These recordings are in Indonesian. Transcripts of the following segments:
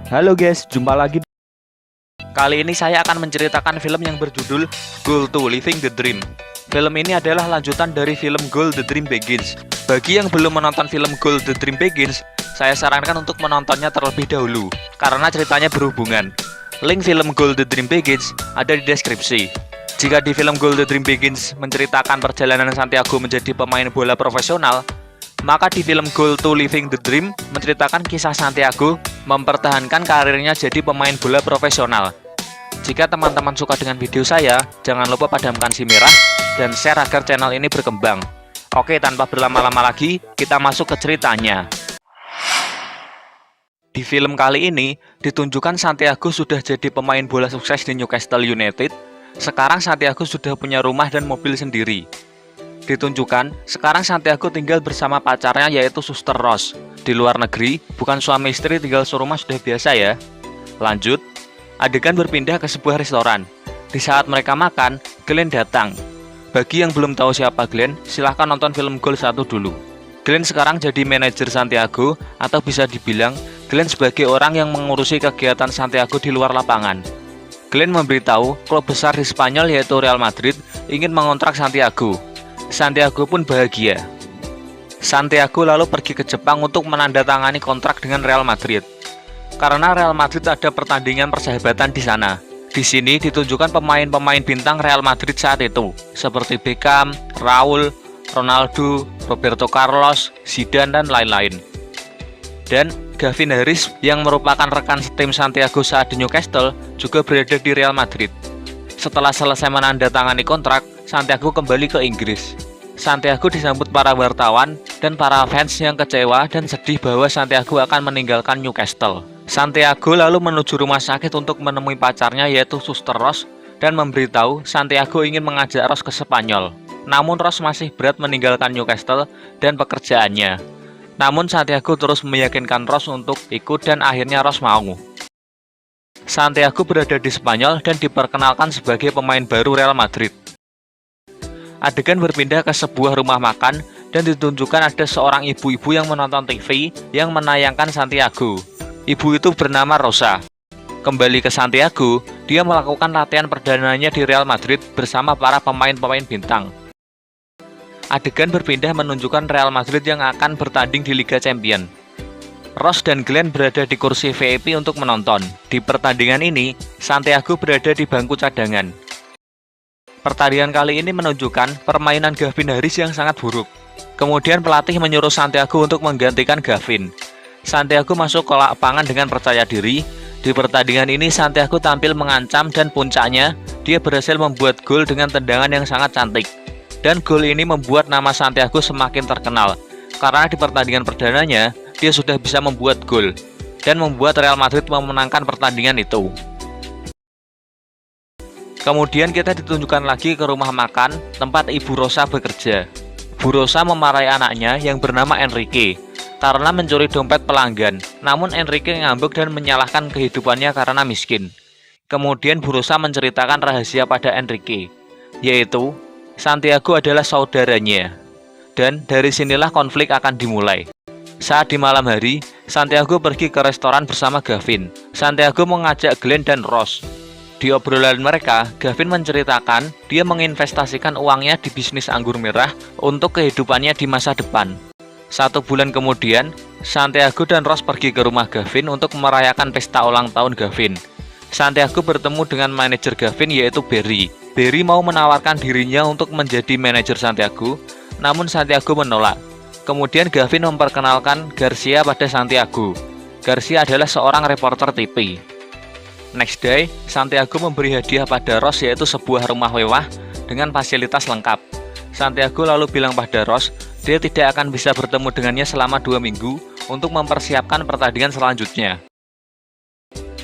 Halo guys, jumpa lagi. Kali ini saya akan menceritakan film yang berjudul Goal 2 Living the Dream. Film ini adalah lanjutan dari film Goal The Dream Begins. Bagi yang belum menonton film Goal The Dream Begins, saya sarankan untuk menontonnya terlebih dahulu, karena ceritanya berhubungan. Link film Goal The Dream Begins ada di deskripsi. Jika di film Goal The Dream Begins menceritakan perjalanan Santiago menjadi pemain bola profesional, maka di film Goal 2 Living the Dream menceritakan kisah Santiago mempertahankan karirnya jadi pemain bola profesional. Jika teman-teman suka dengan video saya, jangan lupa padamkan si merah dan share agar channel ini berkembang. Oke, tanpa berlama-lama lagi, kita masuk ke ceritanya. Di film kali ini, ditunjukkan Santiago sudah jadi pemain bola sukses di Newcastle United. Sekarang Santiago sudah punya rumah dan mobil sendiri. Ditunjukkan, sekarang Santiago tinggal bersama pacarnya yaitu Suster Rose. Di luar negeri, bukan suami istri tinggal serumah sudah biasa ya. Lanjut, adegan berpindah ke sebuah restoran. Di saat mereka makan, Glenn datang. Bagi yang belum tahu siapa Glenn, silahkan nonton film Goal 1 dulu. Glenn sekarang jadi manajer Santiago, atau bisa dibilang, Glenn sebagai orang yang mengurusi kegiatan Santiago di luar lapangan. Glenn memberitahu klub besar di Spanyol yaitu Real Madrid ingin mengontrak Santiago. Santiago pun bahagia. Santiago lalu pergi ke Jepang untuk menandatangani kontrak dengan Real Madrid. Karena Real Madrid ada pertandingan persahabatan di sana. Di sini ditunjukkan pemain-pemain bintang Real Madrid saat itu, seperti Beckham, Raul, Ronaldo, Roberto Carlos, Zidane, dan lain-lain. Dan Gavin Harris yang merupakan rekan tim Santiago saat di Newcastle juga berada di Real Madrid. Setelah selesai menandatangani kontrak, Santiago kembali ke Inggris. Santiago disambut para wartawan dan para fans yang kecewa dan sedih bahwa Santiago akan meninggalkan Newcastle. Santiago lalu menuju rumah sakit untuk menemui pacarnya yaitu Suster Rose dan memberitahu Santiago ingin mengajak Rose ke Spanyol. Namun Rose masih berat meninggalkan Newcastle dan pekerjaannya. Namun Santiago terus meyakinkan Rose untuk ikut dan akhirnya Rose mau. Santiago berada di Spanyol dan diperkenalkan sebagai pemain baru Real Madrid. Adegan berpindah ke sebuah rumah makan dan ditunjukkan ada seorang ibu-ibu yang menonton TV yang menayangkan Santiago. Ibu itu bernama Rosa. Kembali ke Santiago, dia melakukan latihan perdananya di Real Madrid bersama para pemain-pemain bintang. Adegan berpindah menunjukkan Real Madrid yang akan bertanding di Liga Champions. Rose dan Glenn berada di kursi VIP untuk menonton. Di pertandingan ini, Santiago berada di bangku cadangan. Pertandingan kali ini menunjukkan permainan Gavin Harris yang sangat buruk. Kemudian pelatih menyuruh Santiago untuk menggantikan Gavin. Santiago masuk ke lapangan dengan percaya diri. Di pertandingan ini Santiago tampil mengancam dan puncaknya dia berhasil membuat gol dengan tendangan yang sangat cantik. Dan gol ini membuat nama Santiago semakin terkenal. Karena di pertandingan perdananya dia sudah bisa membuat gol dan membuat Real Madrid memenangkan pertandingan itu. Kemudian kita ditunjukkan lagi ke rumah makan tempat Ibu Rosa bekerja. Bu Rosa memarahi anaknya yang bernama Enrique karena mencuri dompet pelanggan. Namun Enrique ngambek dan menyalahkan kehidupannya karena miskin. Kemudian Bu Rosa menceritakan rahasia pada Enrique, yaitu Santiago adalah saudaranya. Dan dari sinilah konflik akan dimulai. Saat di malam hari, Santiago pergi ke restoran bersama Gavin. Santiago mengajak Glenn dan Rose. Di obrolan mereka, Gavin menceritakan dia menginvestasikan uangnya di bisnis anggur merah untuk kehidupannya di masa depan. 1 bulan kemudian, Santiago dan Rose pergi ke rumah Gavin untuk merayakan pesta ulang tahun Gavin. Santiago bertemu dengan manajer Gavin yaitu Barry. Barry mau menawarkan dirinya untuk menjadi manajer Santiago, namun Santiago menolak. Kemudian Gavin memperkenalkan Garcia pada Santiago. Garcia adalah seorang reporter TV. Next day, Santiago memberi hadiah pada Rose yaitu sebuah rumah mewah dengan fasilitas lengkap. Santiago lalu bilang pada Rose, dia tidak akan bisa bertemu dengannya selama 2 minggu untuk mempersiapkan pertandingan selanjutnya.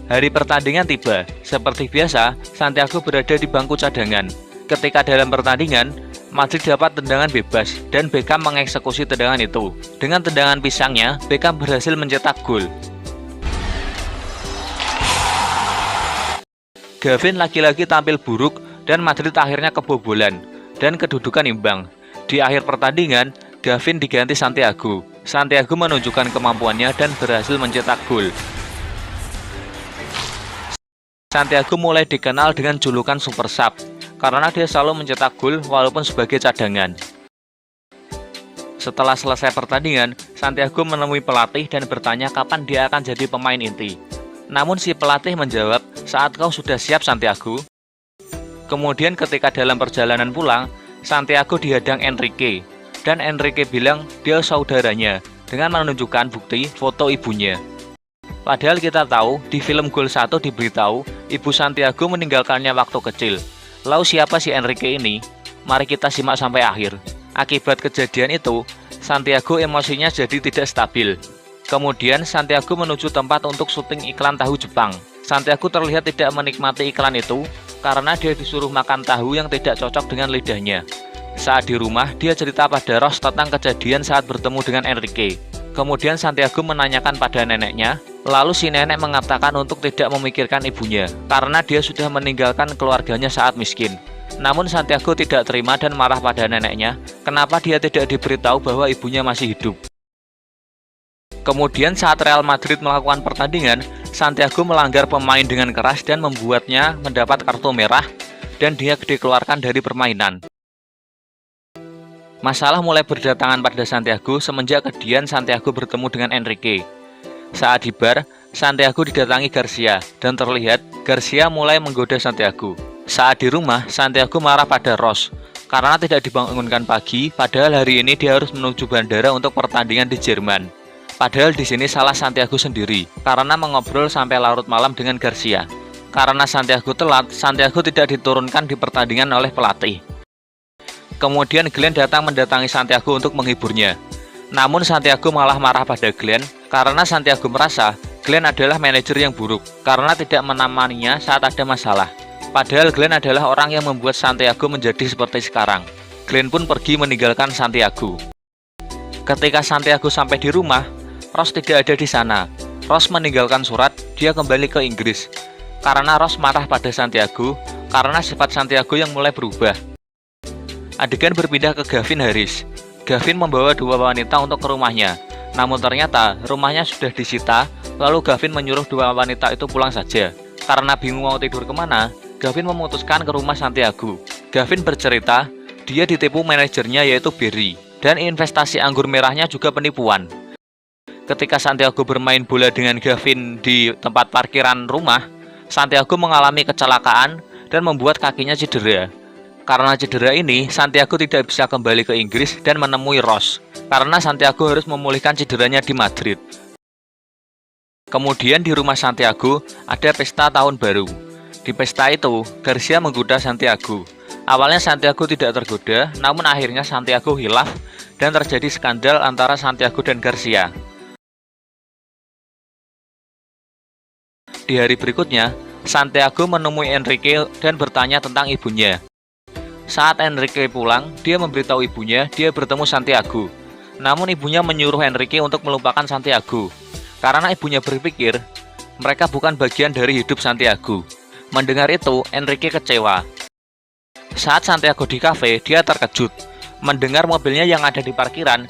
Hari pertandingan tiba. Seperti biasa, Santiago berada di bangku cadangan. Ketika dalam pertandingan, Madrid dapat tendangan bebas dan Beckham mengeksekusi tendangan itu. Dengan tendangan pisangnya, Beckham berhasil mencetak gol. Gavin lagi-lagi tampil buruk dan Madrid akhirnya kebobolan dan kedudukan imbang. Di akhir pertandingan, Gavin diganti Santiago. Santiago menunjukkan kemampuannya dan berhasil mencetak gol. Santiago mulai dikenal dengan julukan Super Sub karena dia selalu mencetak gol walaupun sebagai cadangan. Setelah selesai pertandingan, Santiago menemui pelatih dan bertanya kapan dia akan jadi pemain inti. Namun si pelatih menjawab, "Saat kau sudah siap, Santiago." Kemudian ketika dalam perjalanan pulang, Santiago dihadang Enrique, dan Enrique bilang dia saudaranya dengan menunjukkan bukti foto ibunya. Padahal kita tahu di film Gol 1 diberitahu ibu Santiago meninggalkannya waktu kecil. Lalu siapa si Enrique ini? Mari kita simak sampai akhir. Akibat kejadian itu, Santiago emosinya jadi tidak stabil. Kemudian Santiago menuju tempat untuk syuting iklan tahu Jepang. Santiago terlihat tidak menikmati iklan itu karena dia disuruh makan tahu yang tidak cocok dengan lidahnya. Saat di rumah, dia cerita pada Ross tentang kejadian saat bertemu dengan Enrique. Kemudian Santiago menanyakan pada neneknya, lalu si nenek mengatakan untuk tidak memikirkan ibunya karena dia sudah meninggalkan keluarganya saat miskin. Namun Santiago tidak terima dan marah pada neneknya, kenapa dia tidak diberitahu bahwa ibunya masih hidup. Kemudian saat Real Madrid melakukan pertandingan, Santiago melanggar pemain dengan keras dan membuatnya mendapat kartu merah dan dia dikeluarkan dari permainan. Masalah mulai berdatangan pada Santiago semenjak kejadian Santiago bertemu dengan Enrique. Saat di bar, Santiago didatangi Garcia dan terlihat Garcia mulai menggoda Santiago. Saat di rumah, Santiago marah pada Ross karena tidak dibangunkan pagi, padahal hari ini dia harus menuju bandara untuk pertandingan di Jerman. Padahal di sini salah Santiago sendiri karena mengobrol sampai larut malam dengan Garcia. Karena Santiago telat, Santiago tidak diturunkan di pertandingan oleh pelatih. Kemudian Glenn datang mendatangi Santiago untuk menghiburnya. Namun Santiago malah marah pada Glenn karena Santiago merasa Glenn adalah manajer yang buruk karena tidak menemaninya saat ada masalah. Padahal Glenn adalah orang yang membuat Santiago menjadi seperti sekarang. Glenn pun pergi meninggalkan Santiago. Ketika Santiago sampai di rumah, Ross tidak ada di sana. Ross meninggalkan surat, dia kembali ke Inggris. Karena Ross marah pada Santiago karena sifat Santiago yang mulai berubah. Adegan berpindah ke Gavin Harris. Gavin membawa dua wanita untuk ke rumahnya. Namun ternyata rumahnya sudah disita, lalu Gavin menyuruh dua wanita itu pulang saja. Karena bingung mau tidur kemana, Gavin memutuskan ke rumah Santiago. Gavin bercerita, dia ditipu manajernya yaitu Barry, dan investasi anggur merahnya juga penipuan. Ketika Santiago bermain bola dengan Gavin di tempat parkiran rumah, Santiago mengalami kecelakaan dan membuat kakinya cedera. Karena cedera ini, Santiago tidak bisa kembali ke Inggris dan menemui Ross, karena Santiago harus memulihkan cederanya di Madrid. Kemudian di rumah Santiago, ada pesta tahun baru. Di pesta itu, Garcia menggoda Santiago. Awalnya Santiago tidak tergoda, namun akhirnya Santiago hilaf dan terjadi skandal antara Santiago dan Garcia. Di hari berikutnya, Santiago menemui Enrique dan bertanya tentang ibunya. Saat Enrique pulang, dia memberitahu ibunya dia bertemu Santiago. Namun ibunya menyuruh Enrique untuk melupakan Santiago. Karena ibunya berpikir, mereka bukan bagian dari hidup Santiago. Mendengar itu, Enrique kecewa. Saat Santiago di kafe, dia terkejut. Mendengar mobilnya yang ada di parkiran,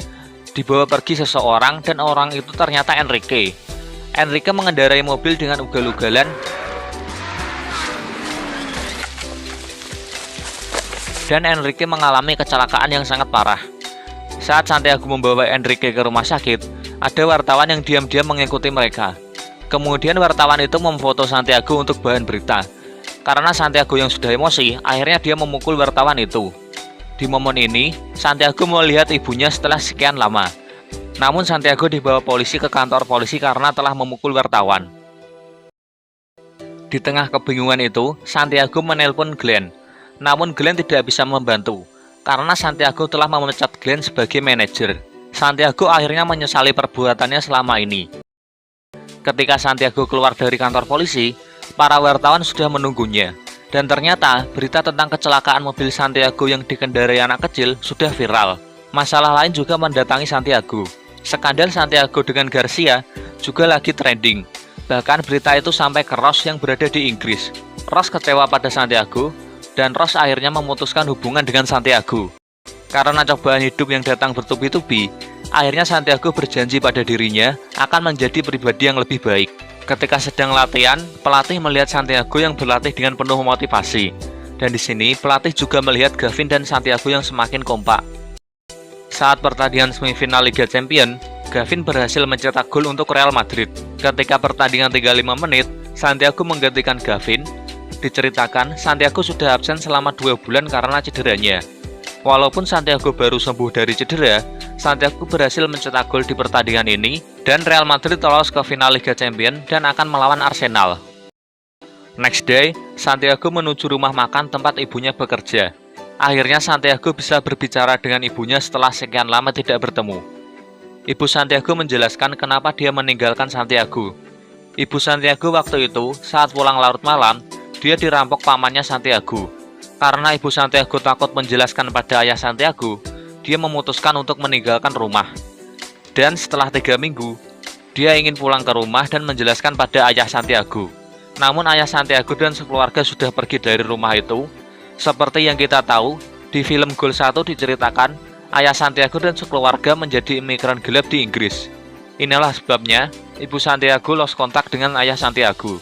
dibawa pergi seseorang dan orang itu ternyata Enrique. Enrique mengendarai mobil dengan ugal-ugalan dan Enrique mengalami kecelakaan yang sangat parah. Saat Santiago membawa Enrique ke rumah sakit, ada wartawan yang diam-diam mengikuti mereka. Kemudian wartawan itu memfoto Santiago untuk bahan berita. Karena Santiago yang sudah emosi, akhirnya dia memukul wartawan itu. Di momen ini, Santiago melihat ibunya setelah sekian lama. Namun Santiago dibawa polisi ke kantor polisi karena telah memukul wartawan. Di tengah kebingungan itu, Santiago menelpon Glenn. Namun Glenn tidak bisa membantu, karena Santiago telah memecat Glenn sebagai manajer. Santiago akhirnya menyesali perbuatannya selama ini. Ketika Santiago keluar dari kantor polisi, para wartawan sudah menunggunya. Dan ternyata berita tentang kecelakaan mobil Santiago yang dikendarai anak kecil sudah viral. Masalah lain juga mendatangi Santiago. Skandal Santiago dengan Garcia juga lagi trending. Bahkan berita itu sampai ke Ross yang berada di Inggris. Ross kecewa pada Santiago, dan Ross akhirnya memutuskan hubungan dengan Santiago. Karena cobaan hidup yang datang bertubi-tubi, akhirnya Santiago berjanji pada dirinya akan menjadi pribadi yang lebih baik. Ketika sedang latihan, pelatih melihat Santiago yang berlatih dengan penuh motivasi. Dan di sini, pelatih juga melihat Gavin dan Santiago yang semakin kompak. Saat pertandingan semifinal Liga Champions, Gavin berhasil mencetak gol untuk Real Madrid. Ketika pertandingan 35 menit, Santiago menggantikan Gavin. Diceritakan, Santiago sudah absen selama 2 bulan karena cederanya. Walaupun Santiago baru sembuh dari cedera, Santiago berhasil mencetak gol di pertandingan ini, dan Real Madrid lolos ke final Liga Champions dan akan melawan Arsenal. Next day, Santiago menuju rumah makan tempat ibunya bekerja. Akhirnya Santiago bisa berbicara dengan ibunya setelah sekian lama tidak bertemu. Ibu Santiago menjelaskan kenapa dia meninggalkan Santiago. Ibu Santiago waktu itu, saat pulang larut malam, dia dirampok pamannya Santiago. Karena ibu Santiago takut menjelaskan pada ayah Santiago, dia memutuskan untuk meninggalkan rumah. Dan setelah 3 minggu, dia ingin pulang ke rumah dan menjelaskan pada ayah Santiago. Namun ayah Santiago dan sekeluarga sudah pergi dari rumah itu. Seperti yang kita tahu, di film Gol 1 diceritakan, ayah Santiago dan sekeluarga menjadi imigran gelap di Inggris. Inilah sebabnya, ibu Santiago lost kontak dengan ayah Santiago.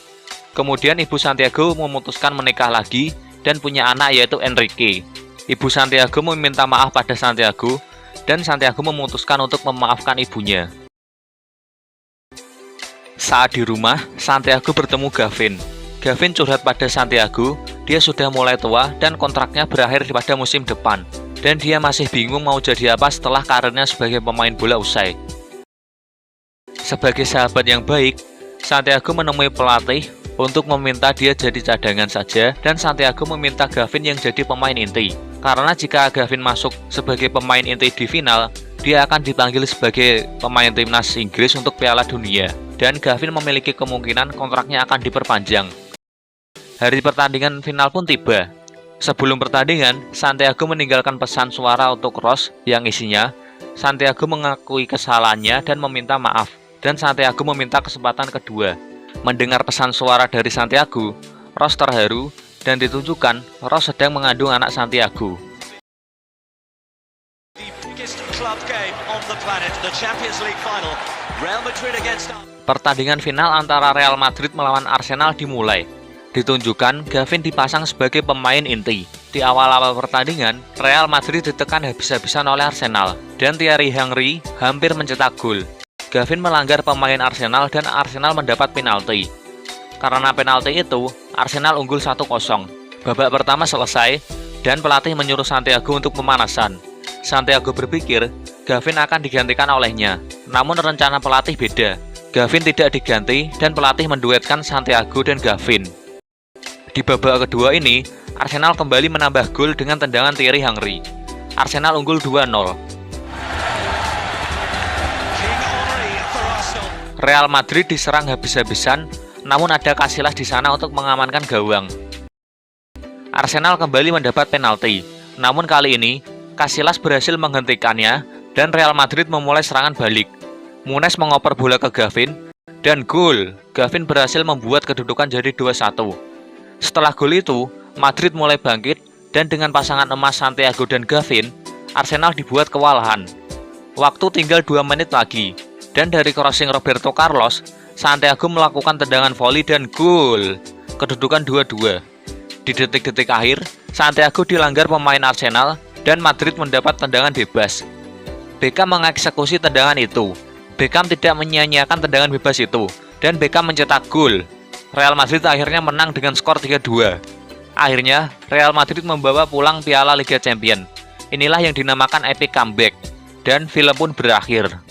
Kemudian ibu Santiago memutuskan menikah lagi dan punya anak yaitu Enrique. Ibu Santiago meminta maaf pada Santiago, dan Santiago memutuskan untuk memaafkan ibunya. Saat di rumah, Santiago bertemu Gavin. Gavin curhat pada Santiago, dia sudah mulai tua dan kontraknya berakhir pada musim depan. Dan dia masih bingung mau jadi apa setelah karirnya sebagai pemain bola usai. Sebagai sahabat yang baik, Santiago menemui pelatih untuk meminta dia jadi cadangan saja, dan Santiago meminta Gavin yang jadi pemain inti. Karena jika Gavin masuk sebagai pemain inti di final, dia akan dipanggil sebagai pemain timnas Inggris untuk Piala Dunia. Dan Gavin memiliki kemungkinan kontraknya akan diperpanjang. Hari pertandingan final pun tiba. Sebelum pertandingan, Santiago meninggalkan pesan suara untuk Ross yang isinya, Santiago mengakui kesalahannya dan meminta maaf. Dan Santiago meminta kesempatan kedua. Mendengar pesan suara dari Santiago, Ross terharu dan ditunjukkan Ross sedang mengandung anak Santiago. Pertandingan final antara Real Madrid melawan Arsenal dimulai. Ditunjukkan Gavin dipasang sebagai pemain inti. Di awal-awal pertandingan, Real Madrid ditekan habis-habisan oleh Arsenal, dan Thierry Henry hampir mencetak gol. Gavin melanggar pemain Arsenal dan Arsenal mendapat penalti. Karena penalti itu, Arsenal unggul 1-0. Babak pertama selesai, dan pelatih menyuruh Santiago untuk pemanasan. Santiago berpikir Gavin akan digantikan olehnya, namun rencana pelatih beda. Gavin tidak diganti dan pelatih menduetkan Santiago dan Gavin. Di babak kedua ini, Arsenal kembali menambah gol dengan tendangan Thierry Henry. Arsenal unggul 2-0. Real Madrid diserang habis-habisan, namun ada Casillas di sana untuk mengamankan gawang. Arsenal kembali mendapat penalti, namun kali ini Casillas berhasil menghentikannya dan Real Madrid memulai serangan balik. Muniz mengoper bola ke Gavin dan gol. Gavin berhasil membuat kedudukan jadi 2-1. Setelah gol itu, Madrid mulai bangkit dan dengan pasangan emas Santiago dan Gavin, Arsenal dibuat kewalahan. Waktu tinggal 2 menit lagi, dan dari crossing Roberto Carlos, Santiago melakukan tendangan voli dan gol. Kedudukan 2-2. Di detik-detik akhir, Santiago dilanggar pemain Arsenal dan Madrid mendapat tendangan bebas. Beckham mengeksekusi tendangan itu. Beckham tidak menyia-nyiakan tendangan bebas itu, dan Beckham mencetak gol. Real Madrid akhirnya menang dengan skor 3-2. Akhirnya, Real Madrid membawa pulang Piala Liga Champions. Inilah yang dinamakan epic comeback, dan film pun berakhir.